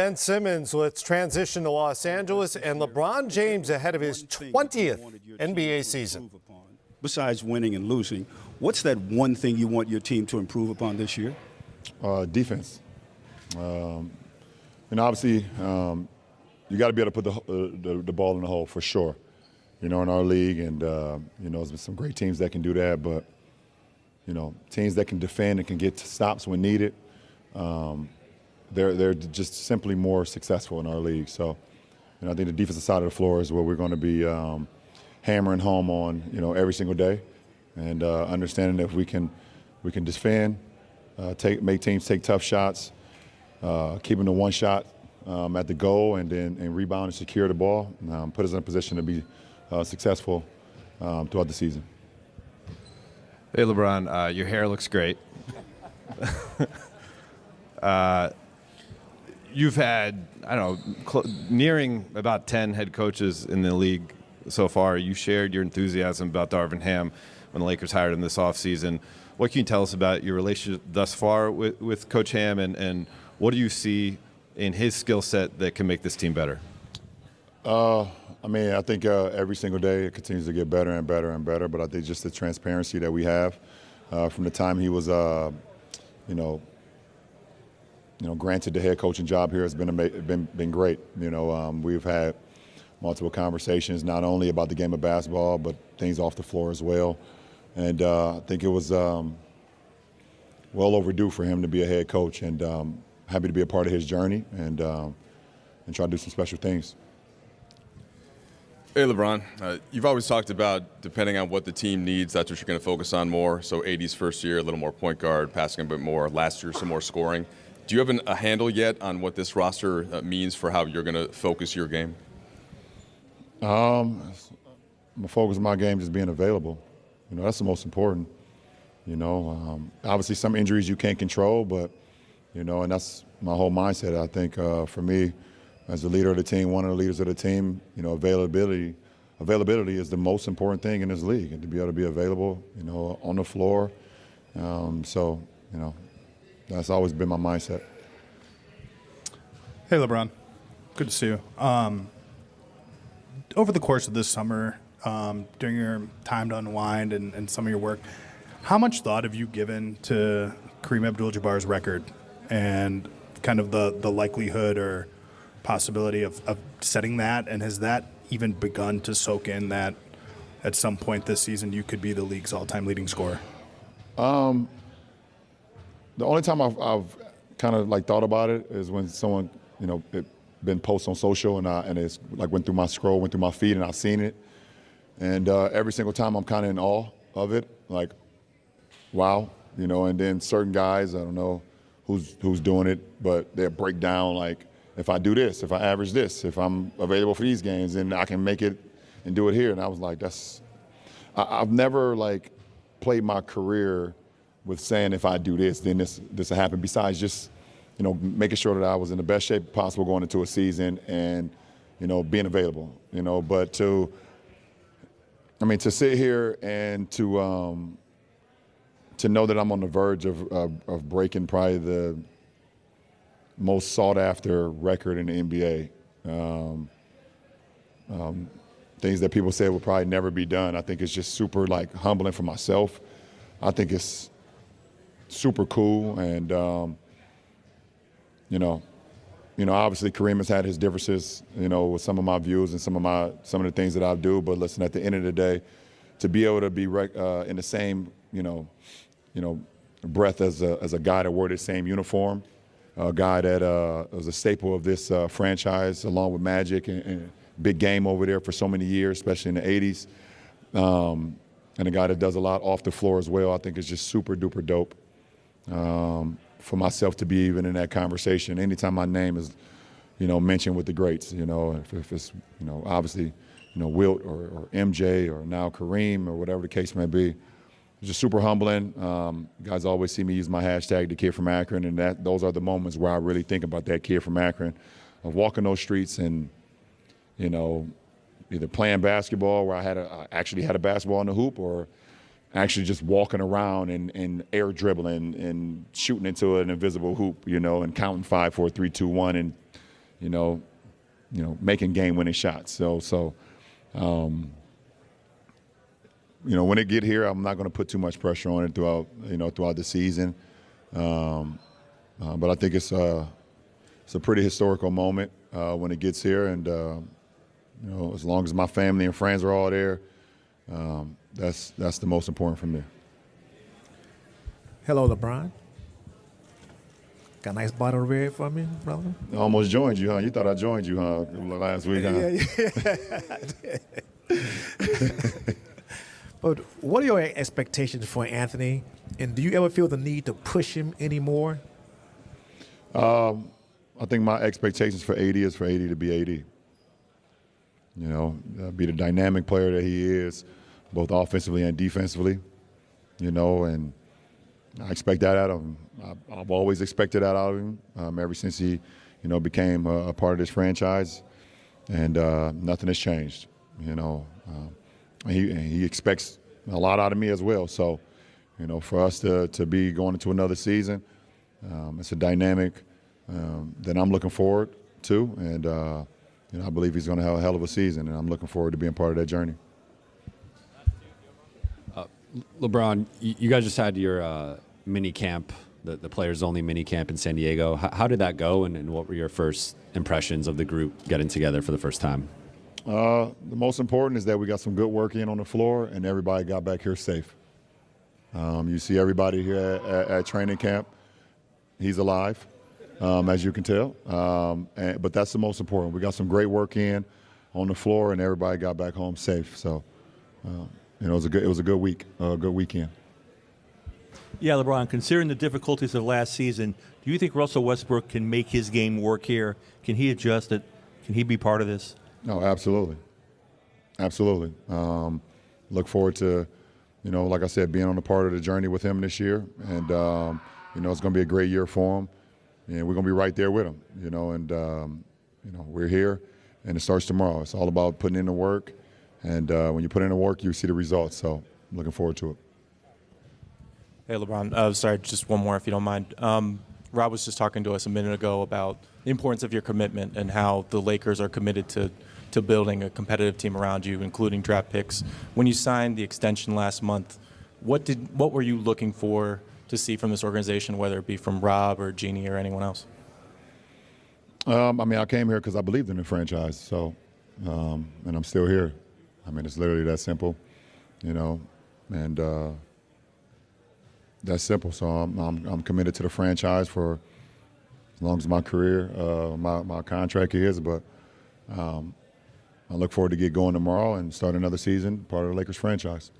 Ben Simmons, let's transition to Los Angeles and LeBron James ahead of his 20th NBA season. Besides winning and losing, what's that one thing you want your team to improve upon this year? Defense. Obviously, you got to be able to put the ball in the hole for sure. In our league, and there's been some great teams that can do that, but teams that can defend and can get stops when needed, they're just simply more successful in our league. So, I think the defensive side of the floor is where we're going to be hammering home on, every single day, and understanding that if we can defend, make teams take tough shots, keeping the one shot at the goal, and rebound and secure the ball, put us in a position to be successful throughout the season. Hey, LeBron, your hair looks great. You've had, nearing about 10 head coaches in the league so far. You shared your enthusiasm about Darvin Ham when the Lakers hired him this offseason. What can you tell us about your relationship thus far with Coach Ham, and what do you see in his skill set that can make this team better? I think every single day it continues to get better and better and better, but I think just the transparency that we have from the time he was, granted the head coaching job here has been great. We've had multiple conversations, not only about the game of basketball, but things off the floor as well. And I think it was well overdue for him to be a head coach, and happy to be a part of his journey and try to do some special things. Hey, LeBron, you've always talked about depending on what the team needs, that's what you're going to focus on more. So 80's first year, a little more point guard, passing a bit more. Last year, some more scoring. Do you have a handle yet on what this roster means for how you're going to focus your game? My focus of my game is being available. That's the most important. Obviously some injuries you can't control, but, and that's my whole mindset. I think for me, as the leader of the team, one of the leaders of the team, availability is the most important thing in this league, and to be able to be available, on the floor. That's always been my mindset. Hey, LeBron. Good to see you. Over the course of this summer, during your time to unwind and some of your work, how much thought have you given to Kareem Abdul-Jabbar's record and kind of the likelihood or possibility of setting that, and has that even begun to soak in that at some point this season you could be the league's all-time leading scorer? The only time I've kind of thought about it is when someone, it been posted on social and it's went through my scroll, went through my feed, and I've seen it. And every single time I'm kind of in awe of it, wow, and then certain guys, I don't know who's doing it, but they'll break down if I do this, if I average this, if I'm available for these games, then I can make it and do it here. And I was like, I've never played my career with saying if I do this, then this will happen, besides just, making sure that I was in the best shape possible going into a season and, being available, but to sit here and to know that I'm on the verge of breaking probably the most sought-after record in the NBA. Things that people say will probably never be done. I think it's just super humbling for myself. I think it's super cool, and obviously Kareem has had his differences, with some of my views and some of the things that I do. But listen, at the end of the day, to be able to be in the same, breath as a guy that wore the same uniform, a guy that was a staple of this franchise, along with Magic and big game over there for so many years, especially in the 80s, and a guy that does a lot off the floor as well. I think it's just super duper dope for myself to be even in that conversation. Anytime my name is, mentioned with the greats, if it's, obviously, Wilt or MJ or now Kareem or whatever the case may be. It's just super humbling. You guys always see me use my hashtag, the kid from Akron, and those are the moments where I really think about that kid from Akron, of walking those streets and, either playing basketball where I actually had a basketball in the hoop, or actually just walking around and air dribbling and shooting into an invisible hoop, and counting 5, 4, 3, 2, 1 and making game-winning shots. When it get here, I'm not going to put too much pressure on it throughout the season. But I think it's a pretty historical moment when it gets here, and as long as my family and friends are all there, that's the most important for me. Hello, LeBron. Got a nice bottle of red for me, brother? I almost joined you, huh? You thought I joined you, huh, last week, huh? But what are your expectations for Anthony? And do you ever feel the need to push him anymore? I think my expectations for AD is for AD to be AD. Be the dynamic player that he is, both offensively and defensively. And I expect that out of him. I've always expected that out of him ever since he, became a part of this franchise, and nothing has changed. He expects a lot out of me as well. So, for us to be going into another season, it's a dynamic that I'm looking forward to, and I believe he's going to have a hell of a season, and I'm looking forward to being part of that journey. LeBron, you guys just had your mini camp, the players-only mini camp in San Diego. How did that go, and what were your first impressions of the group getting together for the first time? The most important is that we got some good work in on the floor, and everybody got back here safe. You see everybody here at training camp. He's alive, as you can tell. But that's the most important. We got some great work in on the floor, and everybody got back home safe. So, it was a good week, a good weekend. Yeah, LeBron, considering the difficulties of last season, do you think Russell Westbrook can make his game work here? Can he adjust it? Can he be part of this? No, absolutely. Absolutely. Look forward to, like I said, being on a part of the journey with him this year. And, it's going to be a great year for him. And we're going to be right there with him, and, we're here, and it starts tomorrow. It's all about putting in the work. And when you put in the work, you see the results. So I'm looking forward to it. Hey, LeBron. Sorry, just one more if you don't mind. Rob was just talking to us a minute ago about the importance of your commitment and how the Lakers are committed to building a competitive team around you, including draft picks. When you signed the extension last month, what were you looking for to see from this organization, whether it be from Rob or Jeannie or anyone else? I came here because I believed in the franchise, so and I'm still here. It's literally that simple, and that's simple. So I'm committed to the franchise for as long as my career, my contract is. But I look forward to get going tomorrow and start another season, part of the Lakers franchise.